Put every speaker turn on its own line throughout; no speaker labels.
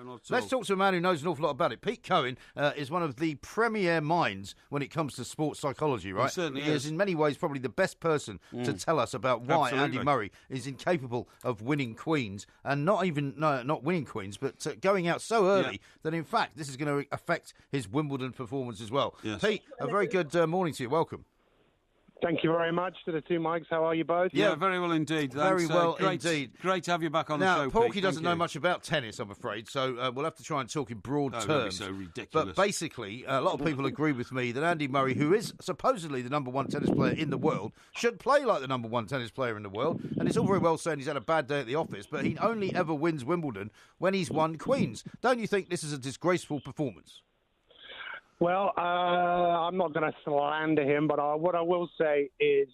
No, not at
Let's
all.
talk to a man who knows an awful lot about it. Pete Cohen is one of the premier minds when it comes to sports psychology, right?
He certainly
is in many ways probably the best person to tell us about why
Absolutely.
Andy Murray is incapable of winning Queens, and not winning Queens, but going out so early that in fact this is going to affect his Wimbledon performance as well.
Yes.
Pete, a very good morning to you. Welcome.
Thank you very much to the two mics. How are you both?
Yeah, very well indeed.
Very
Thanks.
well
Great,
indeed.
Great to have you back on
Now,
the show,
Porky
Pete.
doesn't
Thank
know
you.
much about tennis, I'm afraid, so we'll have to try and talk in broad
That'd
terms.
be so ridiculous.
But basically, a lot of people agree with me that Andy Murray, who is supposedly the number one tennis player in the world, should play like the number one tennis player in the world. And it's all very well saying he's had a bad day at the office, but he only ever wins Wimbledon when he's won Queens. Don't you think this is a disgraceful performance?
Well, I'm not going to slander him, but what I will say is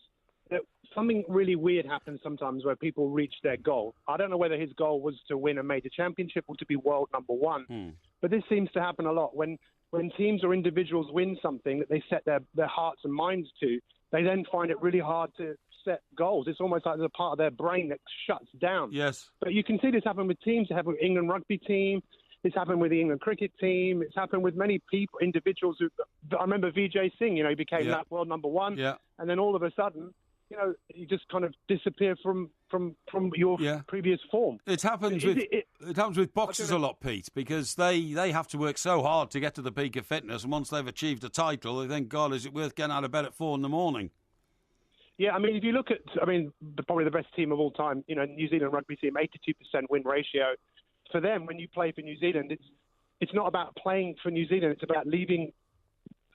that something really weird happens sometimes where people reach their goal. I don't know whether his goal was to win a major championship or to be world number one, but this seems to happen a lot. When teams or individuals win something that they set their hearts and minds to, they then find it really hard to set goals. It's almost like there's a part of their brain that shuts down.
Yes.
But you can see this happen with teams. It happened with England rugby team. It's happened with the England cricket team. It's happened with many people, individuals. I remember Vijay Singh, he became that world number one.
Yeah.
And then all of a sudden, you just kind of disappear from your previous form.
It happens with boxers a lot, Pete, because they have to work so hard to get to the peak of fitness, and once they've achieved a title, they think, God, is it worth getting out of bed at 4 a.m?
Yeah, I mean, if you look at, probably the best team of all time, New Zealand rugby team, 82% win ratio. For them, when you play for New Zealand, it's not about playing for New Zealand. It's about leaving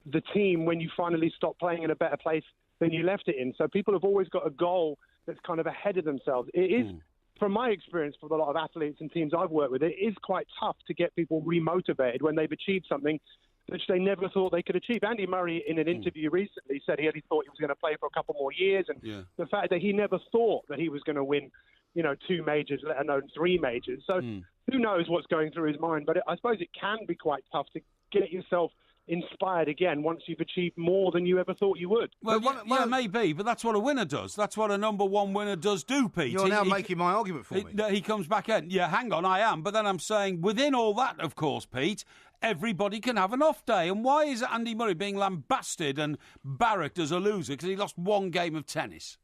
the team when you finally stop playing in a better place than you left it in. So people have always got a goal that's kind of ahead of themselves. It is, from my experience with a lot of athletes and teams I've worked with, it is quite tough to get people remotivated when they've achieved something which they never thought they could achieve. Andy Murray, in an interview recently, said he only thought he was going to play for a couple more years, and the fact that he never thought that he was going to win 2 majors, let alone 3 majors. So who knows what's going through his mind? But I suppose it can be quite tough to get yourself inspired again once you've achieved more than you ever thought you would.
Well, maybe, but that's what a winner does. That's what a number one winner does do, Pete.
You're now making my argument for me.
He comes back in. Yeah, hang on, I am. But then I'm saying, within all that, of course, Pete, everybody can have an off day. And why is Andy Murray being lambasted and barracked as a loser because he lost 1 game of tennis?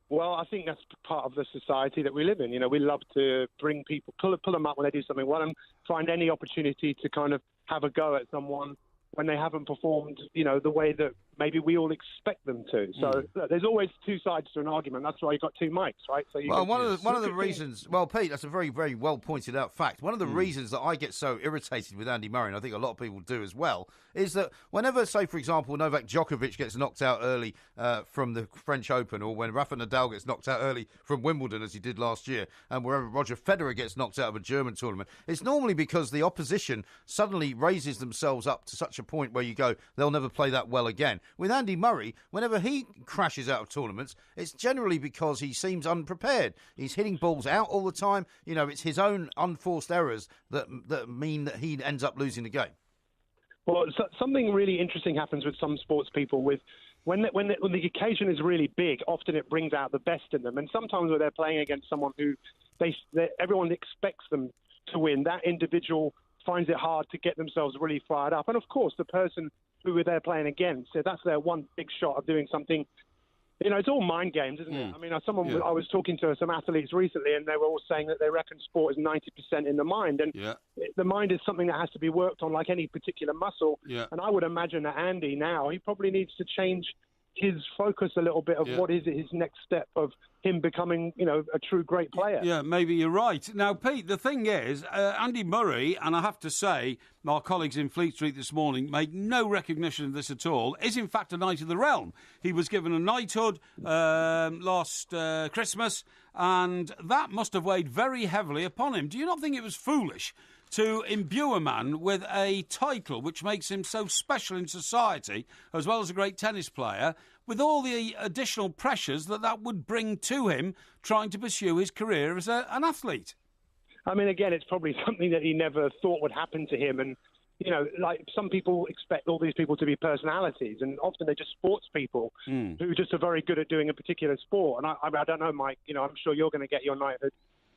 Well, I think that's part of the society that we live in. We love to bring people, pull them up when they do something well, and find any opportunity to kind of have a go at someone when they haven't performed, the way that maybe we all expect them to. So look, there's always 2 sides to an argument. That's why you've got 2 mics, right? So
one of the reasons, well, Pete, that's a very, very well pointed out fact. One of the reasons that I get so irritated with Andy Murray, and I think a lot of people do as well, is that whenever, say, for example, Novak Djokovic gets knocked out early from the French Open, or when Rafa Nadal gets knocked out early from Wimbledon, as he did last year, and wherever Roger Federer gets knocked out of a German tournament, it's normally because the opposition suddenly raises themselves up to such a point where you go, they'll never play that well again. With Andy Murray, whenever he crashes out of tournaments, it's generally because he seems unprepared. He's hitting balls out all the time. It's his own unforced errors that mean that he ends up losing the game.
Well, something really interesting happens with some sports people. When the occasion is really big, often it brings out the best in them. And sometimes when they're playing against someone who everyone expects them to win, that individual finds it hard to get themselves really fired up. And of course, the person who they're playing against, so that's their one big shot of doing something. It's all mind games, isn't it? I mean, I was talking to some athletes recently, and they were all saying that they reckon sport is 90% in the mind. And the mind is something that has to be worked on like any particular muscle. Yeah. And I would imagine that Andy now, he probably needs to change his focus a little bit of what is his next step of him becoming, a true great player.
Yeah, maybe you're right. Now, Pete, the thing is, Andy Murray, and I have to say, our colleagues in Fleet Street this morning make no recognition of this at all, is in fact a Knight of the Realm. He was given a knighthood last Christmas, and that must have weighed very heavily upon him. Do you not think it was foolish to imbue a man with a title which makes him so special in society, as well as a great tennis player, with all the additional pressures that would bring to him trying to pursue his career as an athlete?
I mean, again, it's probably something that he never thought would happen to him. And, like some people expect all these people to be personalities, and often they're just sports people who just are very good at doing a particular sport. And I don't know, Mike, I'm sure you're going to get your knighthood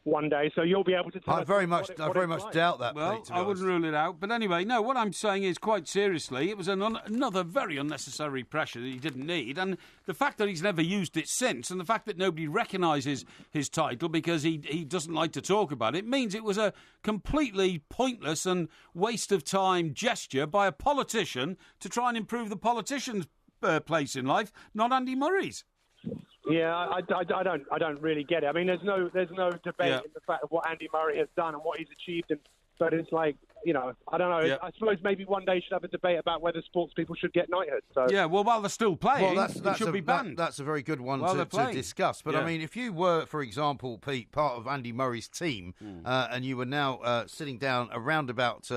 one day. So you'll be able to tell us
I very
what
much
like.
doubt that,
Well,
Pete, to be
I wouldn't
honest.
rule it out. But anyway, no, what I'm saying is, quite seriously, it was another very unnecessary pressure that he didn't need. And the fact that he's never used it since, and the fact that nobody recognises his title because he doesn't like to talk about it, means it was a completely pointless and waste of time gesture by a politician to try and improve the politician's place in life, not Andy Murray's.
Yeah, I don't really get it. I mean, there's no debate in the fact of what Andy Murray has done and what he's achieved, but it's like, I don't know.
Yeah.
I suppose maybe one day should have a debate about whether sports people should get knighthood. So.
Yeah, well, while they're still playing,
Well,
it should be banned.
That's a very good one
While they're
to
playing.
discuss. But,
Yeah.
I mean, if you were, for example, Pete, part of Andy Murray's team, and you were now sitting down around about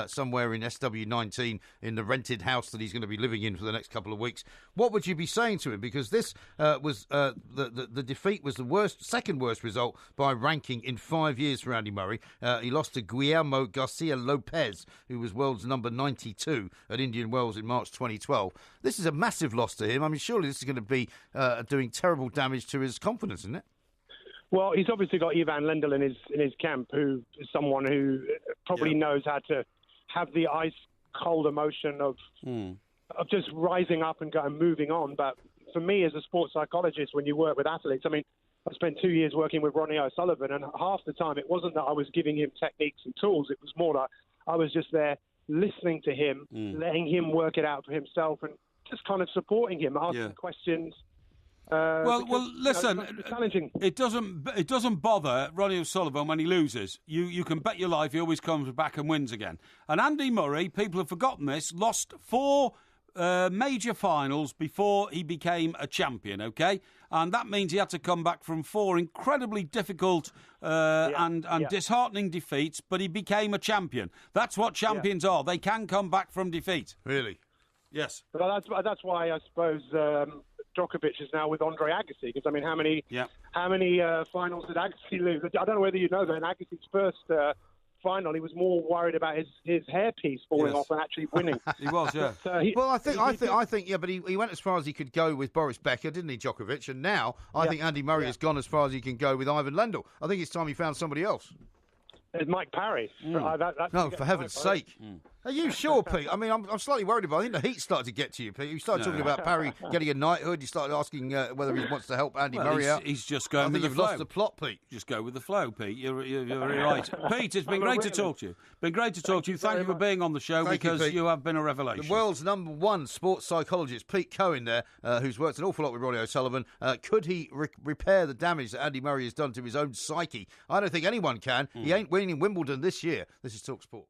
somewhere in SW19 in the rented house that he's going to be living in for the next couple of weeks, what would you be saying to him? Because this was the defeat was the second worst result by ranking in 5 years for Andy Murray. He lost to Guillermo Garcia Lopez, who was world's number 92 at Indian Wells in March 2012. This is a massive loss to him. I mean, surely this is going to be doing terrible damage to his confidence, isn't it?
Well, he's obviously got Ivan Lendl in his camp, who is someone who probably knows how to have the ice cold emotion of just rising up and moving on. But for me, as a sports psychologist, when you work with athletes, I mean, I spent 2 years working with Ronnie O'Sullivan, and half the time it wasn't that I was giving him techniques and tools. It was more that I was just there listening to him, letting him work it out for himself, and just kind of supporting him, asking questions.
Well, listen.
It must be challenging.
It doesn't bother Ronnie O'Sullivan when he loses. You can bet your life he always comes back and wins again. And Andy Murray, people have forgotten this, lost 4 major finals before he became a champion, okay? And that means he had to come back from 4 incredibly difficult and disheartening defeats, but he became a champion. That's what champions are. They can come back from defeat.
Really?
Yes.
Well, that's why I suppose Djokovic is now with Andre Agassi, because I mean, how many finals did Agassi lose? I don't know whether you know that in Agassi's first final, he was more worried about his hairpiece falling off than actually winning.
He was, yeah.
Well, I think, yeah, but he went as far as he could go with Boris Becker, didn't he, Djokovic? And now I think Andy Murray has gone as far as he can go with Ivan Lendl. I think it's time he found somebody else.
It's Mike Parry.
No, for heaven's sake. Are you sure, Pete? I mean, I'm slightly worried about it. I think the heat started to get to you, Pete. You started talking about Parry getting a knighthood. You started asking whether he wants to help Andy Murray out.
He's just going with the
you've
flow.
lost the plot, Pete.
Just go with the flow, Pete. You're very right. Pete, it's been great to talk to you. Been great to talk to you. Thank you for being on the show because you have been a revelation.
The world's #1 sports psychologist, Pete Cohen there, who's worked an awful lot with Ronnie O'Sullivan. Could he repair the damage that Andy Murray has done to his own psyche? I don't think anyone can. He ain't winning Wimbledon this year. This is TalkSport.